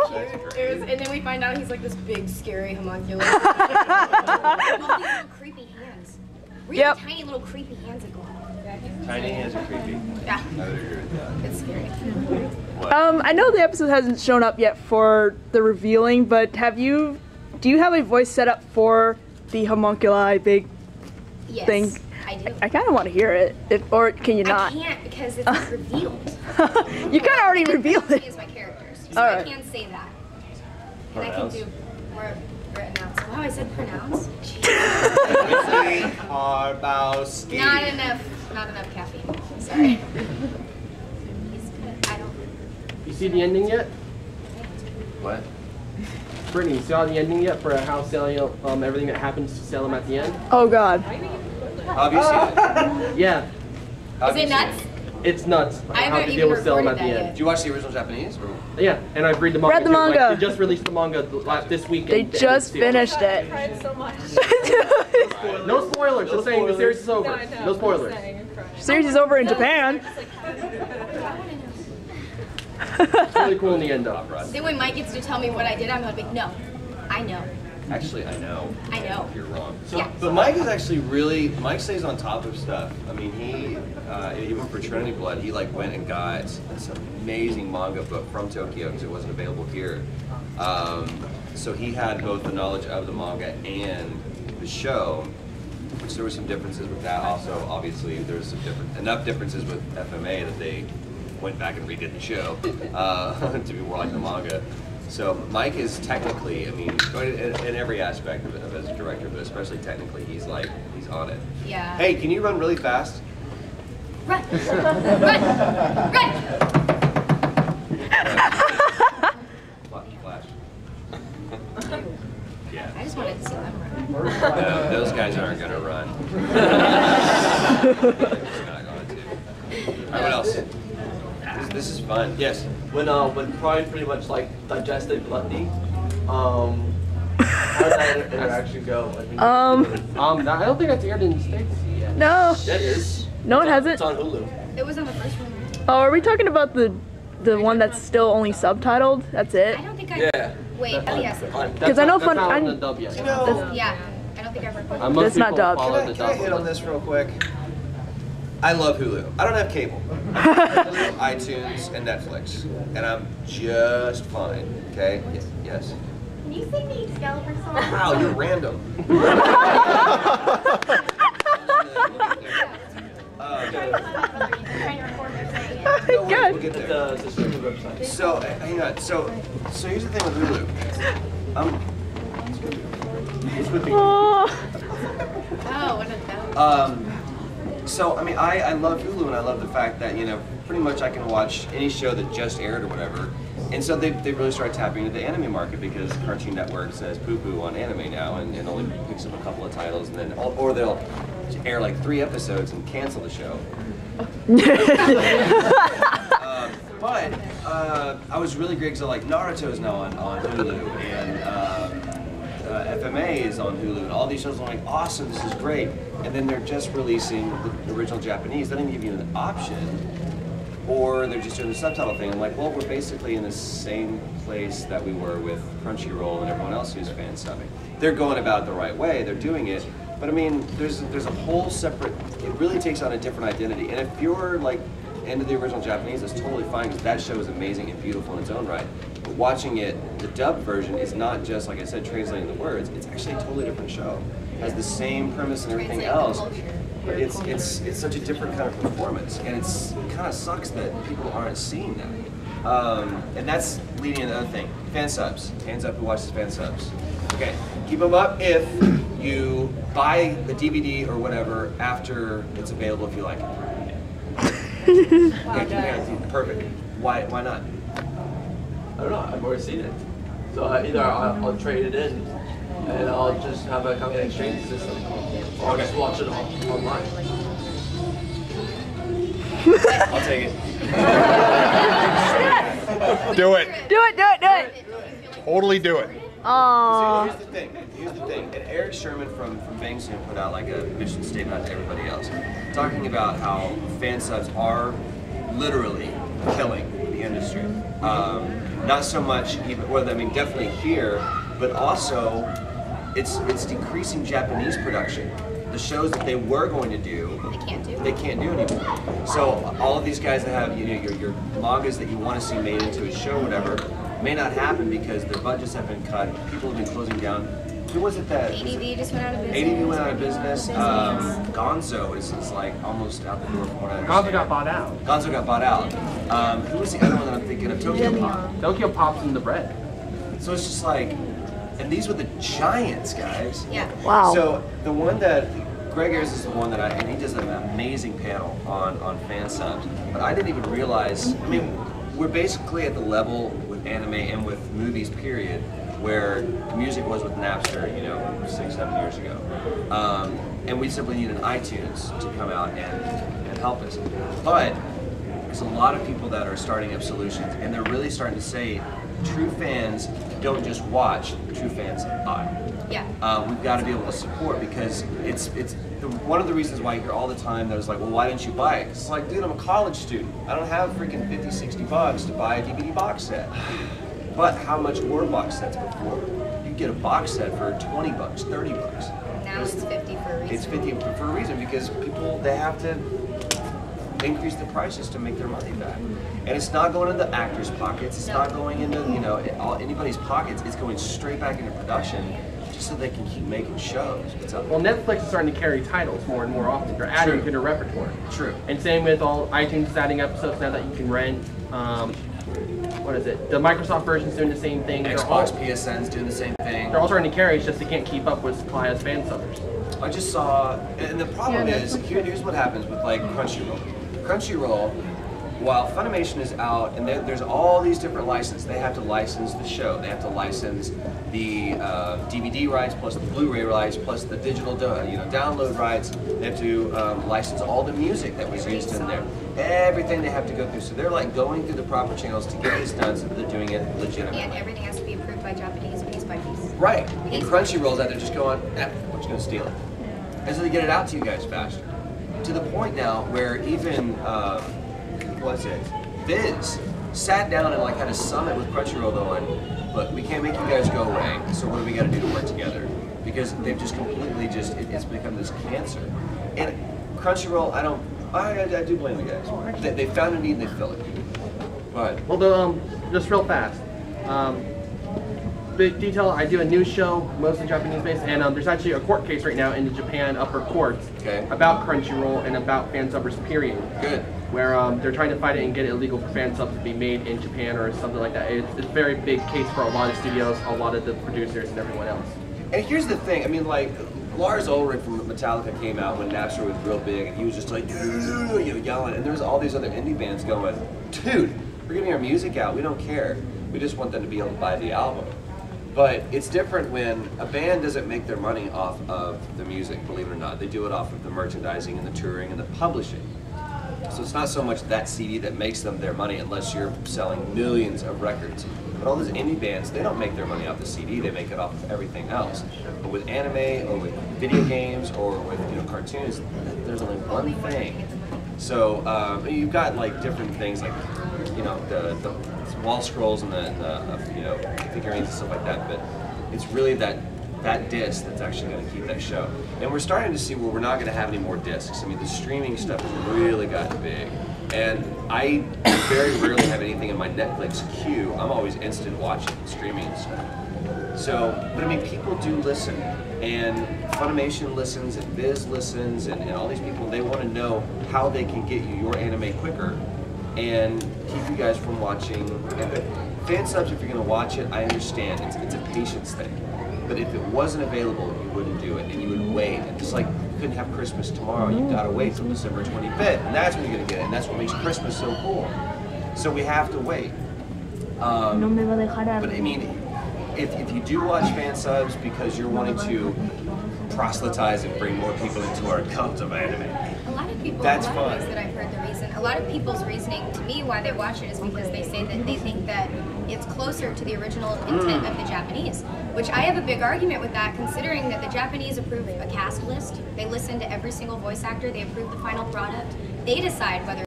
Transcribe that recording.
cute. And then we find out he's like this big, scary homunculus. All these little creepy hands. Really tiny little creepy hands that go on. Tiny hands are creepy. Yeah. I would agree with that. It's scary. What? I know the episode hasn't shown up yet for the revealing, but do you have a voice set up for the homunculi big thing? I do. I kind of want to hear it, or can you not? I can't because it's revealed. You kind of already revealed it. Is my characters, so I can't say that. And I can do more pronounce. Wow, I said pronounce. Brittney Karbowski. Not enough caffeine. Sorry. You see the ending yet? What? Brittney, you saw the ending yet for how Salem, everything that happens to Salem at the end? Oh God. Have you seen it? Yeah. Is it nuts? It's nuts. I how to haven't deal even with Salem recorded at the that end. yet. Did you watch the original Japanese? Or? Yeah, and I've read the manga. Read the too. manga. Like, they just released the manga this weekend. They just finished it. I cried so much. No spoilers. Just saying the series is over. No spoilers. Series is over in Japan. It's really cool in the end, though. Then when Mike gets to tell me what I did, I'm gonna be no. I know. Actually, I know. I know. You're wrong. Yeah. But Mike is actually really, Mike stays on top of stuff. I mean, he went for Trinity Blood. He like went and got this amazing manga book from Tokyo because it wasn't available here. So he had both the knowledge of the manga and the show, which there were some differences with that. Also, obviously, there was some enough differences with FMA that they went back and redid the show to be more like the manga. So Mike is technically, I mean, in every aspect of it as a director, but especially technically, he's on it. Yeah. Hey, can you run really fast? Run! Run! Run! Flash. Yeah. I just wanted to see them run. No, those guys aren't gonna run. They're not going to. All right, what else? This is fun. Yes. When Pride pretty much like digested Gluttony, how did that interaction go? I don't think that's aired in the States yet. No. That is. No, it hasn't. It's on Hulu. It was on the first one. Oh, are we talking about the one that's still only subtitled? That's it? I don't think I. Yeah. Wait. Oh yes. Because I know That's not I'm- in the dub yet. You know, Yeah. I don't think I've recorded. Most That's not people dubbed. follow the can I dub. hit on this real quick? I love Hulu. I don't have cable. Hulu, iTunes, and Netflix, and I'm just fine. Okay? Yes. Can you sing the Excalibur song? Wow, you're random. No, we'll get there. The streaming website. So, hang on. So here's the thing with Hulu. Oh. Oh, what a dope. So, I mean, I love Hulu, and I love the fact that, you know, pretty much I can watch any show that just aired or whatever. And so they really started tapping into the anime market because Cartoon Network says poo-poo on anime now and only picks up a couple of titles, and then, or they'll air like 3 episodes and cancel the show. But I was really great because like Naruto's now on Hulu, and FMA is on Hulu, and all these shows are like, awesome, this is great. And then they're just releasing the original Japanese. They don't even give you an option, or they're just doing the subtitle thing. I'm like, well, we're basically in the same place that we were with Crunchyroll and everyone else who's fan subbing. They're going about it the right way, they're doing it, but I mean, there's a whole separate, it really takes on a different identity. And if you're like into the original Japanese, that's totally fine, because that show is amazing and beautiful in its own right. But watching it, the dubbed version, is not just, like I said, translating the words, it's actually a totally different show. It has the same premise and everything else, but it's such a different kind of performance, and it kind of sucks that people aren't seeing that. And that's leading into another thing. Fan subs. Hands up who watches fan subs. Okay, keep them up if you buy the DVD or whatever after it's available if you like it. Okay, perfect. Why not? I don't know. I've already seen it, so either I'll trade it in, and I'll just have a kind of exchange system, or I'll just watch it online. I'll take it. Do it. Do it. Totally do it. Aww. Here's the thing. And Eric Sherman from Bang Zoom put out like a mission statement out to everybody else, talking about how fan subs are literally killing the industry. Not so much even, well, I mean, definitely here, but also it's decreasing Japanese production. The shows that they were going to do, they can't do anymore. So all of these guys that have your mangas that you want to see made into a show, whatever, may not happen because their budgets have been cut. People have been closing down. Who was it that? ADV just went out of business. ADV went out of business. Gonzo is like almost out the door from what I understand. Gonzo got bought out. Gonzo got bought out. Who was the other one that I'm thinking of? Tokyo Pop. Tokyo Pop's in the bread. So it's just like, and these were the giants, guys. Yeah. Wow. So the one that Greg Ayers is the one that and he does an amazing panel on Fansubs. But I didn't even realize. I mean, we're basically at the level with anime and with movies, period, where music was with Napster, 6-7 years ago. And we simply need an iTunes to come out and help us. But there's a lot of people that are starting up solutions, and they're really starting to say, true fans don't just watch, true fans buy. Yeah. We've got to be able to support, because it's one of the reasons why you hear all the time that it's like, well, why didn't you buy it? It's like, dude, I'm a college student. I don't have freaking $50-$60 to buy a DVD box set. But how much were box sets before? You get a box set for $20, $30. Now it's 50 for a reason. It's 50 for a reason, because people, they have to increase the prices to make their money back. And it's not going into the actors' pockets. It's not going into anybody's pockets. It's going straight back into production, just so they can keep making shows. Well, Netflix is starting to carry titles more and more often. They're adding to their repertoire. True. And same with all iTunes is adding episodes now that you can rent. What is it? The Microsoft version's doing the same thing. Xbox, PSN's doing the same thing. They're all starting to carry. It's just they can't keep up with supply as Fansubbers. I just saw, and the problem is, here's what happens with like Crunchyroll. Crunchyroll, while Funimation is out, and there's all these different licenses. They have to license the show. They have to license the DVD rights, plus the Blu-ray rights, plus the digital download rights. They have to license all the music that was used in there. Everything they have to go through. So they're like going through the proper channels to get this done, so that they're doing it legitimately. And everything has to be approved by Japanese piece by piece. Right. And Crunchyroll's out there just going, we're just going to steal it. And so they get it out to you guys faster. To the point now where even, Viz sat down and like had a summit with Crunchyroll going, look, we can't make you guys go away, so what do we got to do to work together? Because they've just completely it's become this cancer. And Crunchyroll, I do blame the guys. They found a need and they fill it. But well, just real fast. Big detail, I do a news show, mostly Japanese based, and there's actually a court case right now in the Japan upper courts about Crunchyroll and about Fansubbers, period. Good. Where they're trying to fight it and get it illegal for Fansubs to be made in Japan or something like that. It's a very big case for a lot of studios, a lot of the producers and everyone else. And here's the thing, I mean, like, Lars Ulrich from Metallica came out when Napster was real big, and he was just like, yelling, and there was all these other indie bands going, dude, we're getting our music out, we don't care. We just want them to be able to buy the album. But it's different when a band doesn't make their money off of the music, believe it or not. They do it off of the merchandising and the touring and the publishing. So it's not so much that CD that makes them their money, unless you're selling millions of records. But all those indie bands, they don't make their money off the CD, they make it off of everything else. But with anime, or with video games, or with cartoons, there's only one thing. So you've got like different things like the wall scrolls and the figurines and stuff like that, but it's really that disc that's actually going to keep that show. And we're starting to see where we're not going to have any more discs. I mean, the streaming stuff has really gotten big. And I very rarely have anything in my Netflix queue. I'm always instant watching streaming stuff. So, but I mean, people do listen. And Funimation listens, and Viz listens, and all these people, they want to know how they can get you your anime quicker and keep you guys from watching. Fansubs, if you're going to watch it, I understand. It's a patience thing. But if it wasn't available, you wouldn't do it, and you would wait. And just like you couldn't have Christmas tomorrow, you've got to wait till December 25th, and that's when you're going to get it, and that's what makes Christmas so cool. So we have to wait. But I mean, if you do watch Fansubs because you're wanting to proselytize and bring more people into our cult of anime, a lot of people, that's a lot fun. of ways that I've heard the reason, a lot of people's reasoning to me why they watch it is because they say that they think that it's closer to the original intent of the Japanese, which I have a big argument with that, considering that the Japanese approve a cast list, they listen to every single voice actor, they approve the final product, they decide whether